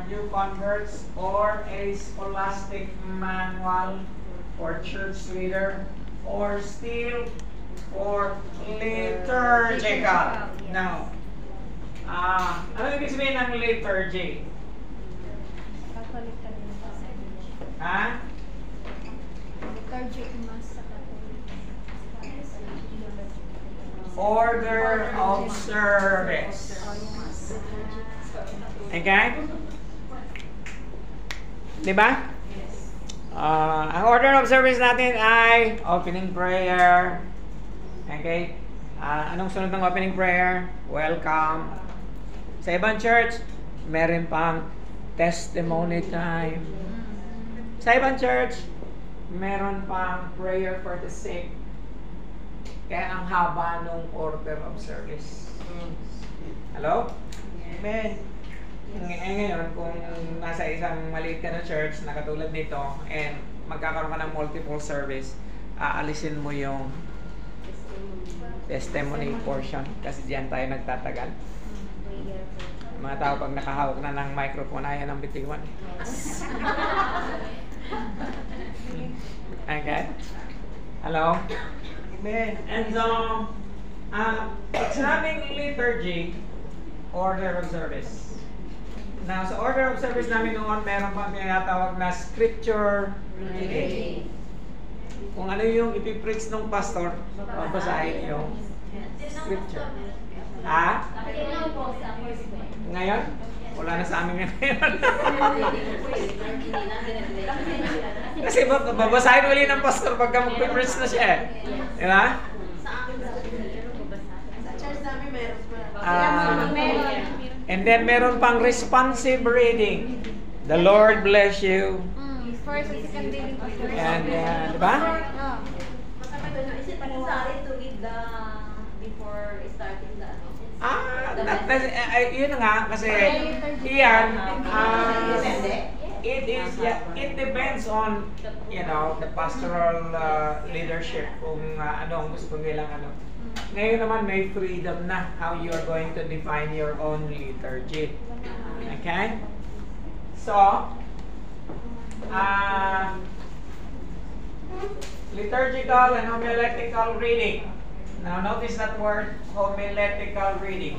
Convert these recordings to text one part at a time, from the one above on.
new converts or a scholastic manual for church leader or still for liturgical. Now, ano ibig sabihin ng liturgy? Ha? Order of service. Okay? Diba? Ang order of service natin ay opening prayer. Okay? Anong sunod ng opening prayer? Welcome. Sa ibang church, meron pang testimony time. Sa ibang church, meron pang prayer for the sick. Kaya ang haba nung order of service. Hello? Amen. Ngayon, kung nasa isang maliit ka na church na katulad nito and magkakaroon ka ng multiple service, aalisin mo yung testimony portion kasi diyan tayo nagtatagal. Mga tao pag nakahawak na ng microphone, ayaw ng bitiwan. Okay? Hello? Amen. And so, pag sinabing liturgy, order of service. Now, sa order of service namin noon, meron pang tinatawag na scripture reading. Kung ano yung ipipreach ng pastor, babasahin yung scripture. Ngayon? Wala na sa amin ngayon. Kasi babasahin uli ng pastor pagka mag-preach na siya eh. Di ba? Sa church namin meron. And then meron pang responsive reading. The Lord bless you. First and second reading. And, di ba? Is it necessary to read the before starting the Yun na nga, kasi iyan, it depends on, the pastoral leadership kung ano ang gusto nilang ano. Ngayon naman may freedom na how you are going to define your own liturgy. Okay? So, liturgical and homiletical reading. Now notice that word, homiletical reading.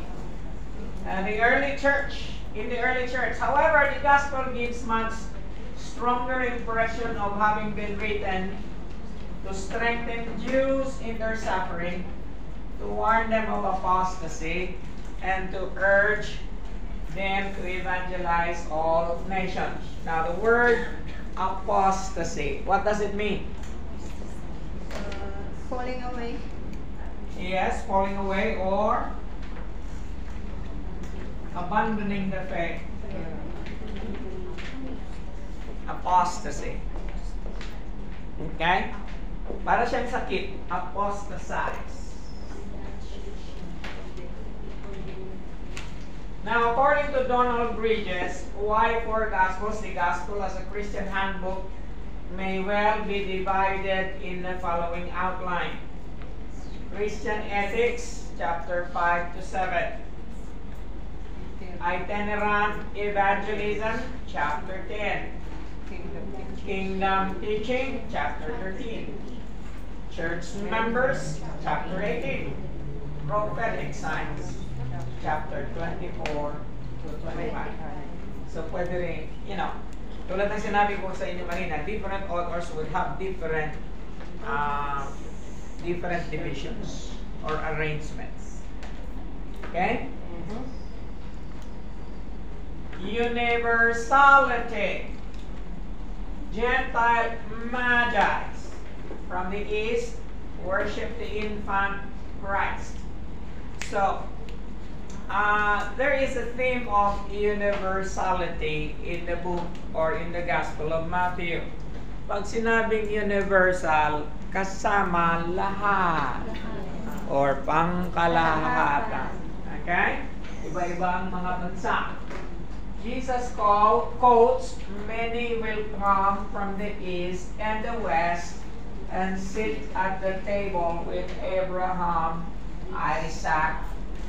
In the early church, however, the gospel gives much stronger impression of having been written to strengthen Jews in their suffering, to warn them of apostasy, and to urge them to evangelize all nations. Now the word apostasy, what does it mean? Falling away. Yes, falling away or abandoning the faith. Apostasy. Okay? Para siyang sakit. Apostatize. Now, according to Donald Bridges, Why Four Gospels? The Gospel as a Christian Handbook may well be divided in the following outline. Christian Ethics, chapter 5 to 7. Itinerant Evangelism, chapter 10. Kingdom Teaching, chapter 13. Church Members, chapter 18. Prophetic Signs, chapter 24 to 25. So, pwede rin, tulad ng sinabi ko sa inyo kanina, different authors would have different divisions or arrangements. Okay? Universality. Gentile Magi from the east worship the infant Christ. So, there is a theme of universality in the book or in the Gospel of Matthew. Pag sinabing universal, kasama lahat or pangkalahatan. Okay? Iba-iba ang mga bansa. Jesus quotes, "Many will come from the east and the west and sit at the table with Abraham, Isaac,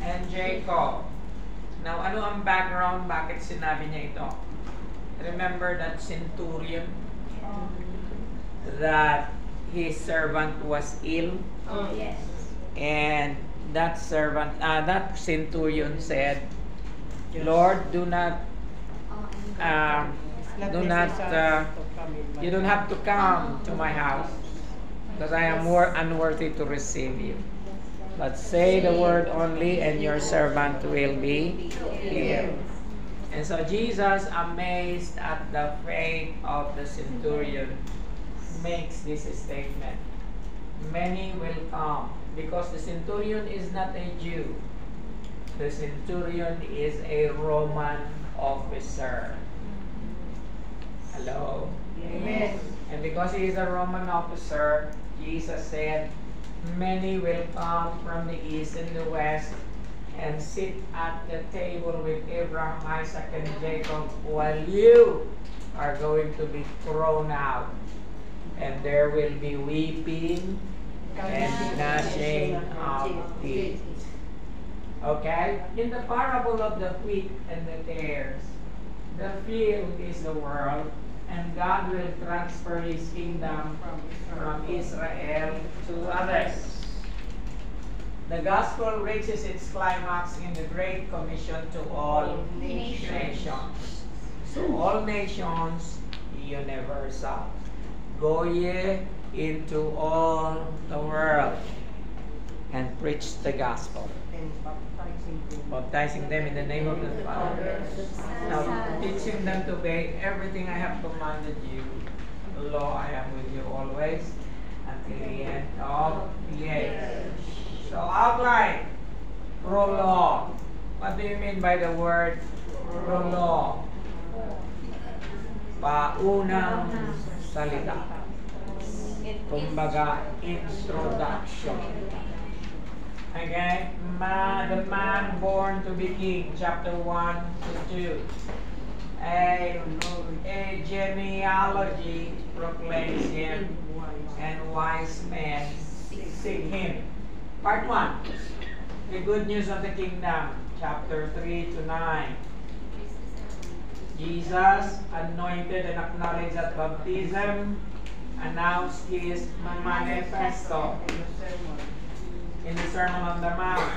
and Jacob." Now, ano ang background? Bakit sinabi niya ito? Remember that centurion? That his servant was ill? Yes. And that servant, that centurion said, Lord, you don't have to come to my house because I am more unworthy to receive you. But say the word only and your servant will be healed. And so Jesus, amazed at the faith of the centurion, makes this statement. Many will come because the centurion is not a Jew. The centurion is a Roman officer. Hello? Amen. And because he is a Roman officer, Jesus said, many will come from the east and the west and sit at the table with Abraham, Isaac, and Jacob while you are going to be thrown out. And there will be weeping and gnashing of teeth. Okay? In the parable of the wheat and the tares, the field is the world, and God will transfer His kingdom from Israel to others. The gospel reaches its climax in the Great Commission to all nations. So all nations, universal. Go ye into all the world and preach the gospel, baptizing them in the name of the Father. Now, teaching them to obey everything I have commanded you. Lo, I am with you always until the end of the age. So, outline, prologue. What do you mean by the word prologue? Paunang salita. Kumbaga, introduction. Okay, the man born to be king, chapter 1 to 2. A genealogy proclaims him, and wise men seek him. Part 1, the good news of the kingdom, chapter 3 to 9. Jesus, anointed and acknowledged at baptism, announced his manifesto in the Sermon on the Mount.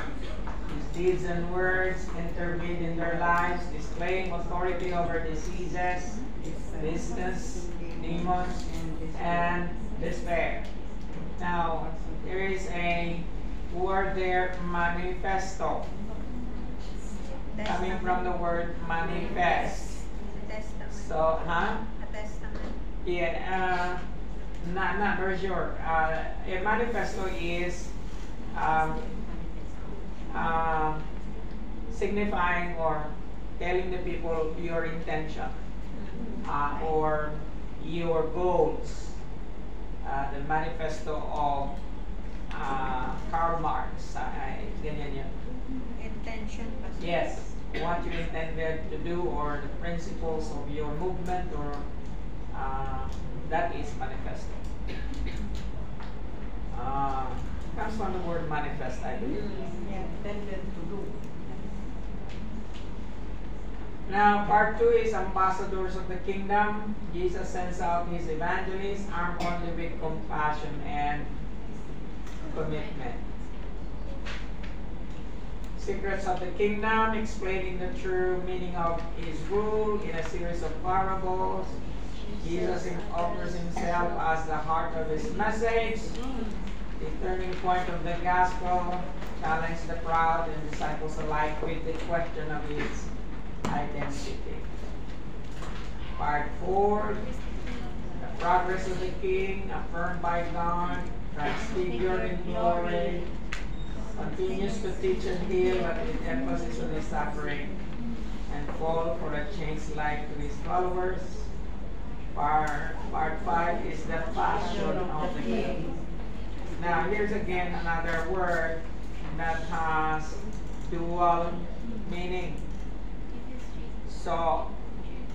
His deeds and words intervened in their lives, displaying authority over diseases, business, demons, and despair. Now, there is a word there, manifesto, coming from the word manifest. So, A testament. Yeah, not very sure. A manifesto is signifying or telling the people your intention or your goals. The manifesto of Karl Marx. Ganyan yun. Intention. Yes, what you intended to do or the principles of your movement or that is manifesto. Comes from the word manifest, I believe. Intended to do. Now, part 2 is ambassadors of the kingdom. Jesus sends out his evangelists armed only with compassion and commitment. Secrets of the kingdom, explaining the true meaning of his rule in a series of parables. Jesus offers himself as the heart of his message. The turning point of the gospel, challenged the proud and disciples alike with the question of his identity. Part 4, the progress of the king, affirmed by God, transfigured in glory, continues to teach and heal, but with emphasis on his suffering and fall for a changed life to his followers. Part 5 is the passion of the king. Now, here's again another word that has dual meaning. So,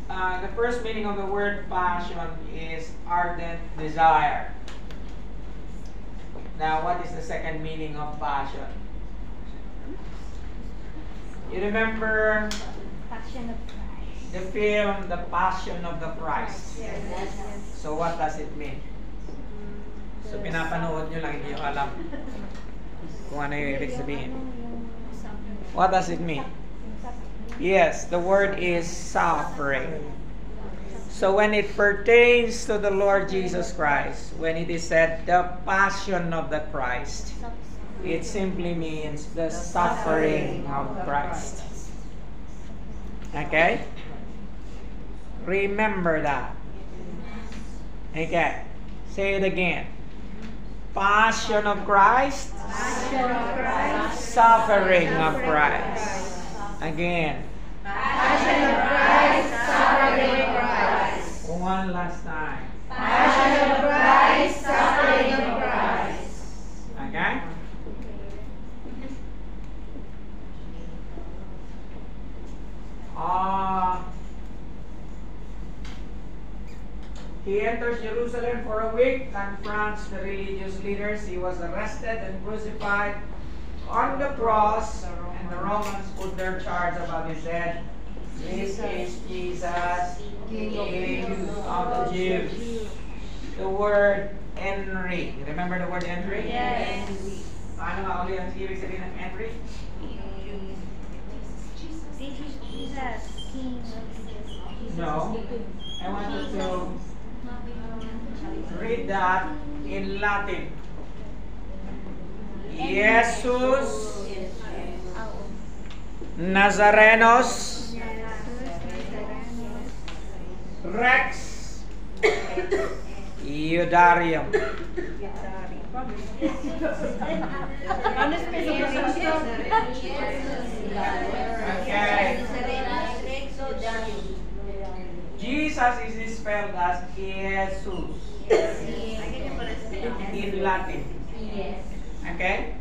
the first meaning of the word passion is ardent desire. Now, what is the second meaning of passion? You remember Passion of Christ. the film, The Passion of the Christ? Yes. So what does it mean? So pinapanood nyo lang, hindi nyo alam kung ano yung ibig sabihin. What does it mean? Yes, the word is suffering. So when it pertains to the Lord Jesus Christ, when it is said the passion of the Christ, it simply means the suffering of Christ. Okay? Remember that. Okay. Say it again. Passion of Christ. Passion of Christ. Suffering of Christ. Again. Passion of Christ. Suffering of Christ. One last time. Passion of Christ. Suffering of Christ. Okay? He enters Jerusalem for a week, confronts the religious leaders. He was arrested and crucified on the cross, and the Romans put their charge above his head. This is Jesus, King of the Jews. The word Henry. Remember the word Henry? Yes. Paano nga ulit ang ibig sabihin ng Henry? This is Jesus, King of Jesus. No. I want you to read that in Latin. Jesus Nazarenos Rex Iudarium. Ano specification? Okay. Jesus is spelled as Jesus in Latin. Okay?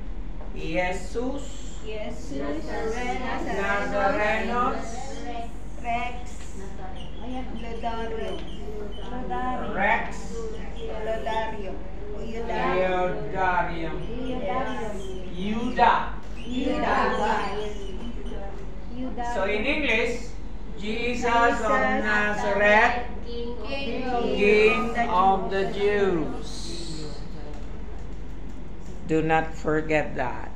Jesus Nazarenos Rex. Lodario. Rex Lodario. Iudarium. Yuda. So in English, Jesus of Nazareth, King of the Jews. Do not forget that.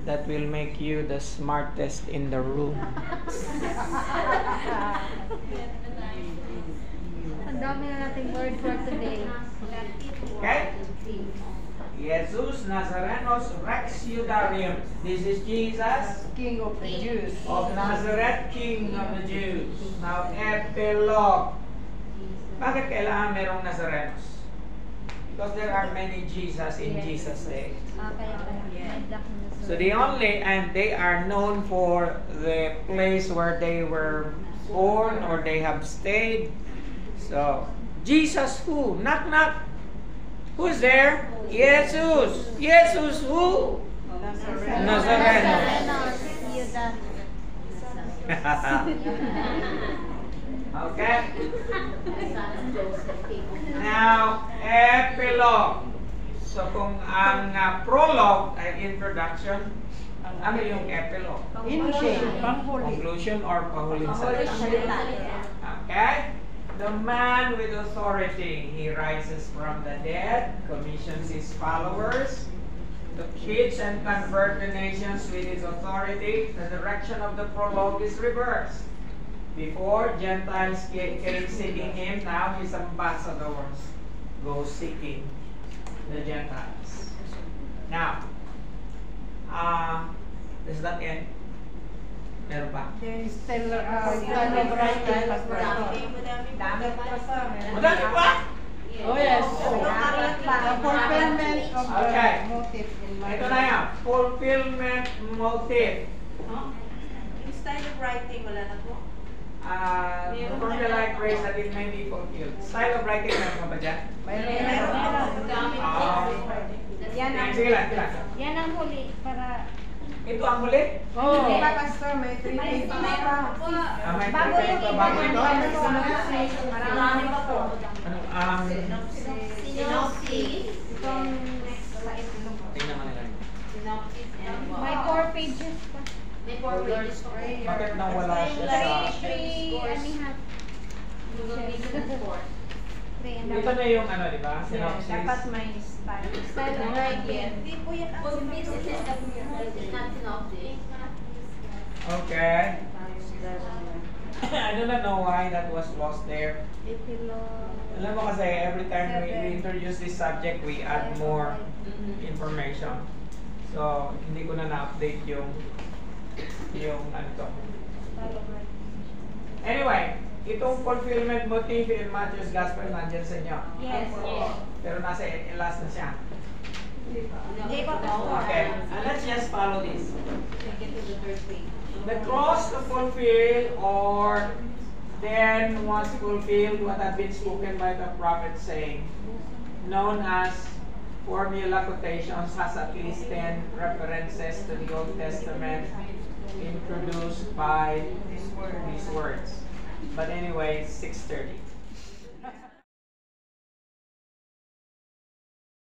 That will make you the smartest in the room. Ang dami na nating word for today. Okay? Jesus Nazarenos Rex Iudarium. This is Jesus King of the Jews. of Nazareth, King of the Jews. Now, epilogue. Bakit kailangan merong Nazarenos? Because there are many Jesus in Jesus' name. So they are known for the place where they were born or they have stayed. So, Jesus who? Knock knock. Who's there? Jesus. Jesus who? Nazarenos. Okay. Now, epilogue. So kung ang prologue ay introduction, ano yung epilogue? Conclusion or pahuling salita? Okay? The man with authority, he rises from the dead, commissions his followers to teach and convert the nations with his authority. The direction of the prologue is reversed. Before, Gentiles came seeking him. Now his ambassadors go seeking the Gentiles. Now, does that end? Meron pa? There is still kind of writing. Madami pa? Oh yes. The fulfillment of Okay. the motive in my Ito na yan. Fulfillment motive. Yung style of writing, wala na po. Formula like grace that it may be fulfilled. Style of writing, meron ka ba dyan? Sige lang, sige lang. Yan ang huli para Ito ang huli? Oh, Pastor, may 3 pages pa. May bago yung iba bago ito? Marami pa po. synopsis. Itong next slide. Tingnan mo nila. Synopsis and May 4 pages pa. May 4 pages pa. Bakit nawala siya sa... Ito na yung ano, di ba? Synopsis. Dapat may style. Style writing. Hindi po yan ang Full pages is not synopsis. Okay. I do not know why that was lost there. Alam mo kasi, every time we introduce this subject, we add more information. So, hindi ko na na-update yung ano to. Anyway, itong fulfillment motif in Matthew's Gospel nandiyan sa inyo. Yes. Pero nasa last na siya. Hindi pa pastor. Okay, let's just follow this. Take it to the third page. The cross to fulfill, or then once fulfilled what had been spoken by the prophet saying, known as formula quotations, has at least 10 references to the Old Testament introduced by these words. But anyway, 6:30.